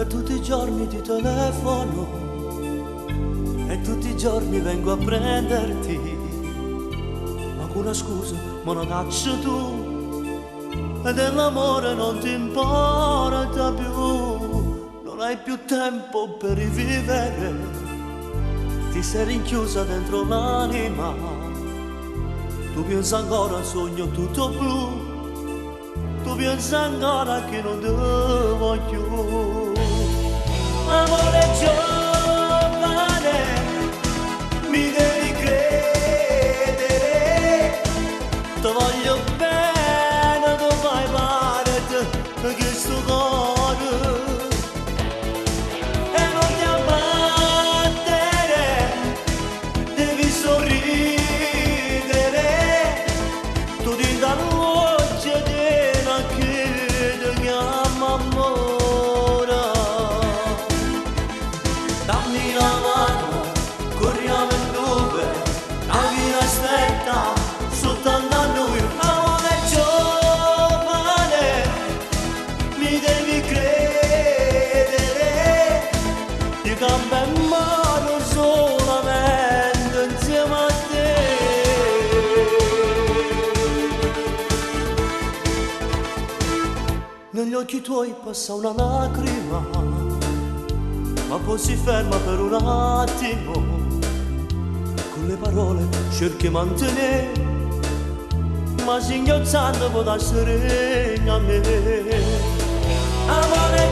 E tutti i giorni ti telefono e tutti i giorni vengo a prenderti, ma con una scusa me la caccio tu e dell'amore non ti importa più, non hai più tempo per rivivere, ti sei rinchiusa dentro l'anima, tu pensi ancora al sogno tutto blu, tu pensi ancora che non ti voglio. Amore giovane, mi devi credere, ti voglio bene, tu fai parte di questo cuore e non ti abbattere, devi sorridere, tu ti dà voce che ti chiama amore. Dammi la mano, corriamo in due, la vita aspetta soltanto a noi. Amore giovane, mi devi credere, ti cambia in mano solamente insieme a te. Negli occhi tuoi passa una lacrima, ma poi si ferma per un attimo, con le parole cerchi di mantenere, ma singhiazzando può essere a me. Amore